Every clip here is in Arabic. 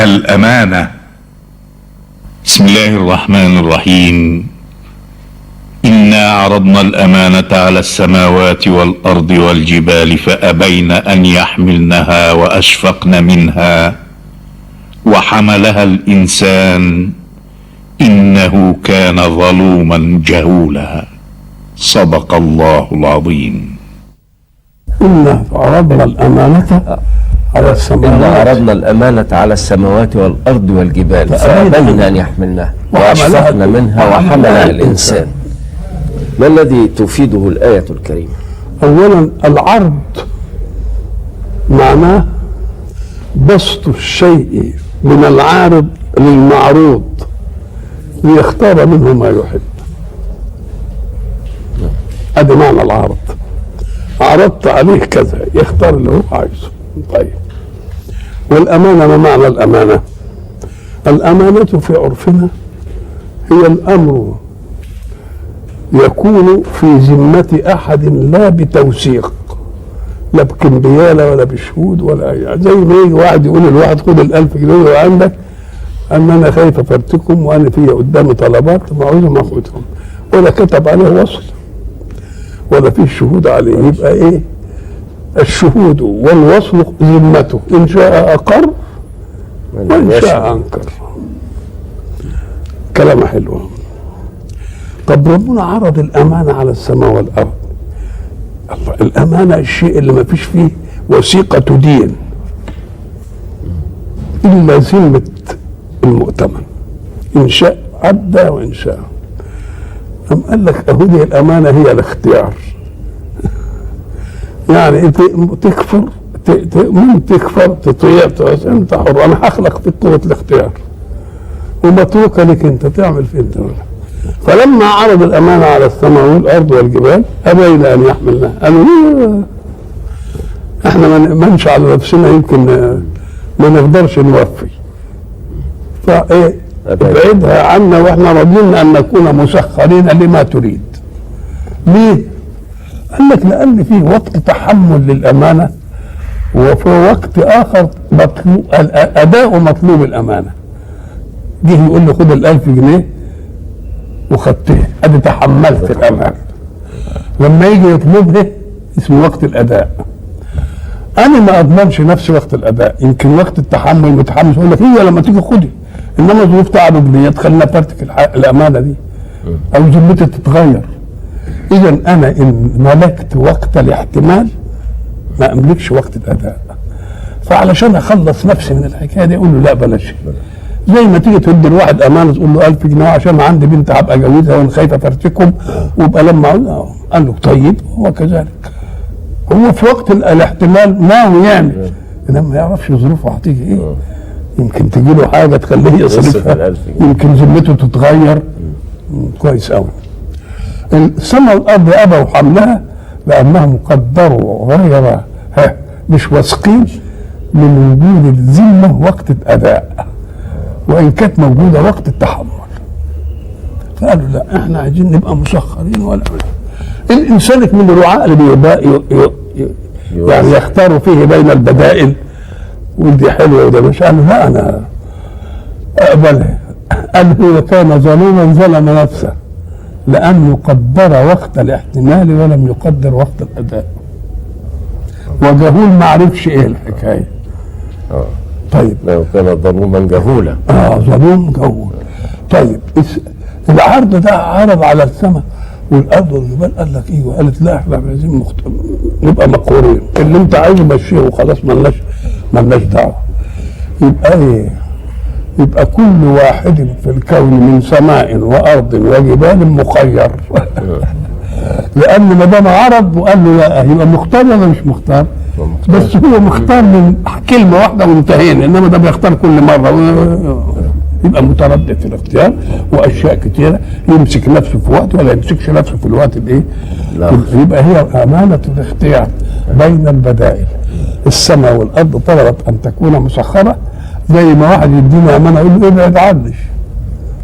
الأمانة. بسم الله الرحمن الرحيم. إنا عرضنا الأمانة على السماوات والأرض والجبال فأبين أن يحملنها وأشفقن منها وحملها الإنسان إنه كان ظلوما جهولا. صدق الله العظيم. إنا عرضنا الأمانة على السماوات إنا عرضنا الأمانة على السماوات والأرض والجبال فأبين أن يحملنها وأشفقن منها وحملها الإنسان. ما الذي تفيده الآية الكريمة؟ أولا العرض معناه بسط الشيء من العارض للمعروض ليختار منه ما يحب. هذا معنى العرض. عرضت عليه كذا يختار اللي هو عايزه. طيب، والأمانة ما معنى الأمانة؟ الأمانة في عرفنا هي الأمر يكون في ذمة أحد لا بتوثيق، لا بكمبيالة ولا بشهود ولا يعني. زي ما يجي واحد يقول للواحد خد ال1000 جنيه اللي عندك أن أنا خايف أفرتكم وأنا في قدامي طلبات ما عاوزهم أخدهم، ولا كتب عليه وصل ولا فيه شهود عليه. يبقى إيه؟ الشهود والوصل ذمته، إن شاء أقر وإن شاء أنكر. كلام حلو. طب ربنا عرض الأمانة على السماء والأرض. الله، الأمانة الشيء اللي ما فيش فيه وثيقة دين إلا ذمة المؤتمن، إن شاء عدى وإن شاء. أم قال لك أهدي الأمانة هي الاختيار. يعني أنت تكفر من تكفر تطيع أنت حر. أنا هخلق في قوة الاختيار ومتروكة لك أنت تعمل في أنت. فلما عرض الأمانة على السماء والأرض والجبال أبين أن يحملنها. قالوا احنا ما نمشي على نفسنا، يمكن ما نقدرش نوفي، فايه ابعدها عنا واحنا راضيين ان نكون مسخرين لما تريد. ليه؟ قال لك لان في وقت تحمل للامانه وفي وقت اخر مطلوب اداء مطلوب الامانه. جه يقول لي خد ال1000 جنيه وخدتها، ادي تحملت الامانه. لما يجي يطلبها اسمه وقت الاداء. انا ما اضمنش نفسي وقت الاداء، يمكن وقت التحمل متحمس اقول لك هي لما تيجي خدي، انما ظروف تعب دي تخلينا فرتك الامانه دي او ذمتي تتغير. اذا انا ان ملكت وقت الاحتمال ما املكش وقت الاداء. فعلشان اخلص نفسي من الحكايه دي اقول له لا بلاش. زي ما تيجي تدي لواحد امانه تقول له 1000 جنيه عشان عندي بنت هبقى اجوزها وانا خايف افرتكم، ويبقى لما قال له طيب هو كذلك. هو في وقت الاحتمال ناوي يعمل، انما ما يعرفش ظروفه هتيجي ايه. يمكن تجي له حاجه تخليه يصرفها، يمكن ذمته تتغير. كويس قوي. السماء والارض ابوا حملها لانهم قدروا غير مش واثقين من وجود الذمه وقت الاداء، وان كانت موجوده وقت التحمل. فقالوا لا احنا عايزين نبقى مسخرين. ولا الانسان من العقل يعني يختار فيه بين البدائل، ودي حلوه وده مش. قال لا انا اقبلها. قال هو كان ظلوما ظلم نفسه لانه قدر وقت الاحتمال ولم يقدر وقت الاداء، وجهول ما عرفش ايه الحكايه. طيب لو كان ظلوما جهولا. ظلوم جهول. طيب العرض ده عرض على السماء والارض والجبال. قال لك ايه؟ قالت لا احنا عايزين نبقى مقهورين، اللي انت عايزه مشيه وخلاص مالناش دعوه. يبقى ايه؟ يبقى كل واحد في الكون من سماء وارض وجبال مخير. لان ما دام عرض وقال له لا يبقى مختار ولا مش مختار؟ بس هو مختار من كلمه واحده وانتهينا، انما ده بيختار كل مره، يبقى متردد في الاختيار. واشياء كثيره يمسك نفسه في وقت ولا يمسكش نفسه في الوقت الايه. يبقى هي امانه الاختيار بين البدائل. السماء والارض طلبت ان تكون مسخره. زي ما واحد يدينا امانه يقول له ابعد عني،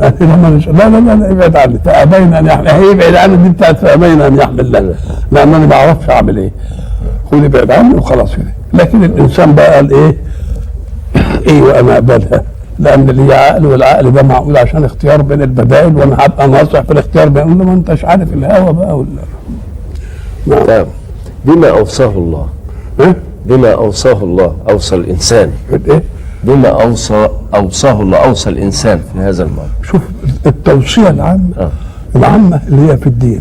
لا ابعد عني. فابين ان يحمل، هي ابعد عني دي بتاعت فابين ان يحمل. لا لان انا ما بعرفش اعمل ايه، خد ابعد عني وخلاص كده. لكن الانسان بقى قال ايه؟ ايوه انا اقبلها، لان اللي عقل، والعقل ده معقول عشان اختيار بين البدائل، وانا هبقى ناصح في الاختيار بين، ما انتش عارف الهوى بقى ولا. نعم. طيب بما اوصاه الله، ها؟ بما اوصاه الله اوصى الانسان، ايه؟ بما اوصاه الله اوصى الانسان في هذا الموضوع. شوف التوصية العامة، العامة اللي هي في الدين،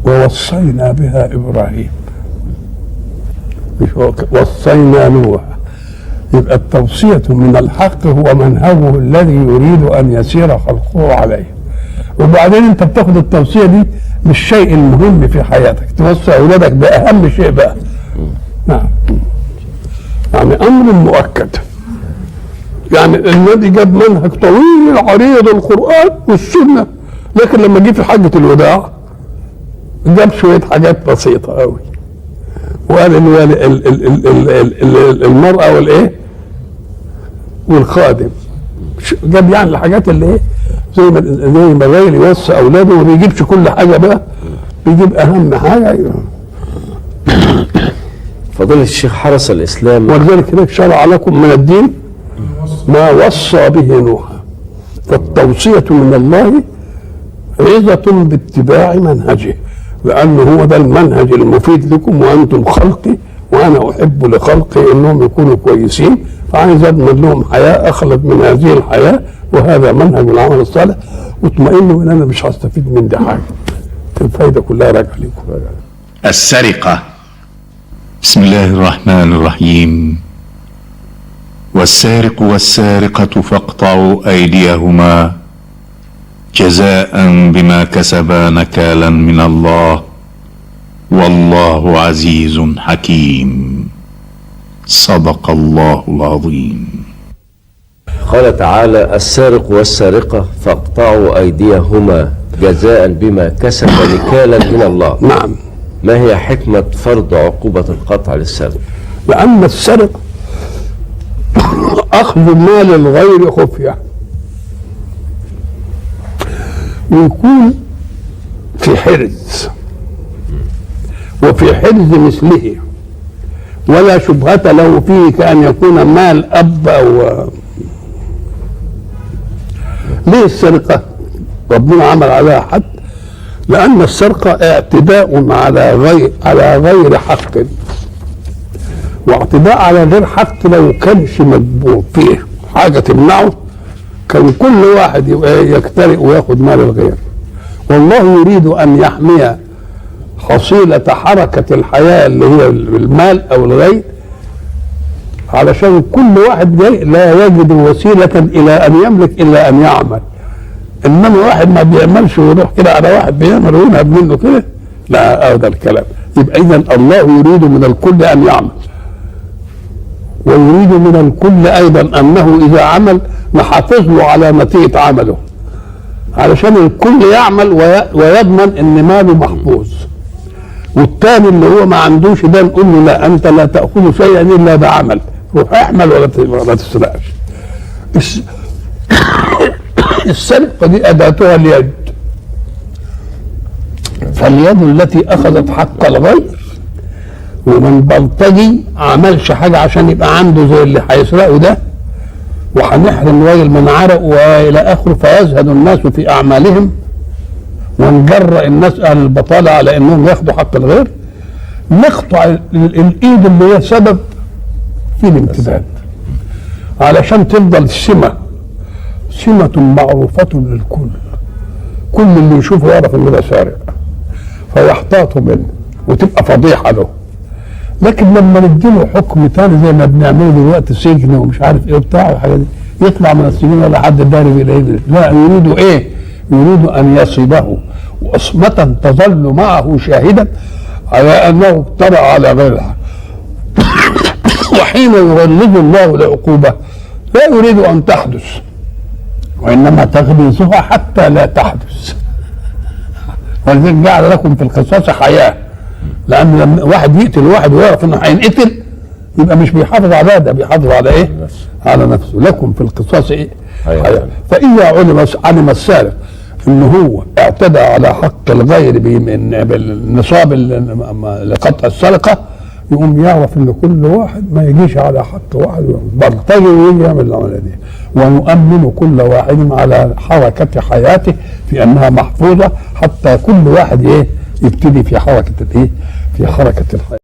ووصينا بها إبراهيم، مش وصينا نوح. يبقى التوصية من الحق هو منهجه الذي يريد أن يسير خلقه عليه. وبعدين أنت بتاخد التوصية دي بالشيء المهم في حياتك، توصي أولادك بأهم شيء بقى. نعم، يعني أمر مؤكد. يعني النبي جاب منهج طويل عريض، القرآن والسنة، لكن لما جه في حجة الوداع جاب شوية حاجات بسيطة قوي، وقال المرأة والايه والخادم، جاب يعني الحاجات اللي ايه زي ما الراجل يوصي اولاده، وما بيجيبش كل حاجة بقى، بيجيب اهم حاجة. فضيلة الشيخ حرس الاسلام، ولذلك هناك شرع لكم من الدين ما وصى به نوحا، فالتوصية من الله عظة باتباع منهجه، لأنه هو ده المنهج المفيد لكم، وأنتم خلقي وأنا أحب لخلقي أنهم يكونوا كويسين، فعايز أضمن لهم حياة أخلق من هذه الحياة، وهذا منهج العمل الصالح، واطمئنوا إن أنا مش هستفيد من دي حاجة، الفايدة كلها راجعة لكم. السرقة. بسم الله الرحمن الرحيم. والسارق والسارقة فاقطعوا أيديهما جزاء بما كسبا نكالا من الله والله عزيز حكيم. صدق الله العظيم. قال تعالى: السارق والسارقة فاقطعوا أيديهما جزاء بما كسب نكالا من الله. نعم. ما هي حكمة فرض عقوبة القطع للسارق؟ لأن السرق أخذ مال الغير خفية، ويكون في حرز، وفي حرز مثله، ولا شبهة له فيه، كأن يكون مال أب أو. ليه السرقة ربنا عمل عليها حد؟ لأن السرقة اعتداء على غير حق، واعتداء على غير حق لو كانش مجبور فيه حاجة تمنعه كان كل واحد يجترئ وياخد مال الغير. والله يريد أن يحمي حصيلة حركة الحياة اللي هي المال أو الغير، علشان كل واحد جاي لا يجد وسيلة إلى أن يملك إلا أن يعمل. إنما واحد ما بيعملش ويروح كده على واحد بيعمل وينهب منه كده، لا، هذا الكلام. يبقى إذن الله يريد من الكل أن يعمل، ويريد من الكل أيضا أنه إذا عمل نحافظ له على نتيجة عمله، علشان الكل يعمل ويضمن إن ماله محفوظ. والتاني اللي هو ما عندوش ده نقول له لا، أنت لا تأخذ شيئا إلا بعمل، روح اعمل ولا تسرقش. السرقة دي أداتها اليد، فاليد التي أخذت حق الغير، ومن بلطجي عملش حاجة عشان يبقى عنده زي اللي هيسرقه ده، وهنحرم الراجل من عرق والى اخره، فيزهد الناس في اعمالهم، ونجرأ الناس اهل البطاله على انهم ياخدوا حق الغير، نقطع الايد اللي هي سبب في الامتداد، علشان تفضل السمه معروفه للكل، كل اللي يشوفه يعرف انه ده سارق، فيحتاطوا منه وتبقى فضيحه له. لكن لما نديله حكم تاني زي ما بنعمله دلوقتي، سجن ومش عارف ايه وبتاع والحاجات دي، يطلع من السجن ولا حد داري بيه، لا، يريد ايه؟ يريد ان يصيبه وصمة تظل معه شاهدا على انه افترى على غيرها. وحين يغلظ الله العقوبة لا يريد ان تحدث، وانما تغليظها حتى لا تحدث. ولذلك جعل لكم في القصاص حياة، لأن لما واحد يقتل واحد ويعرف إنه هينقتل يبقى مش بيحافظ على ده، بيحافظ على إيه؟ على نفسه. لكم في القصاص إيه؟ حياة. فإذا علم السارق إنه هو اعتدى على حق الغير بالنصاب لقطع السرقة، يقوم يعرف ان كل واحد ما يجيش على حق واحد بلطجي ويجي يعمل العمليه دي، ونؤمن كل واحد على حركه حياته في انها محفوظه حتى كل واحد ايه يبتدي في حركه الايه؟ في حركه الحياه.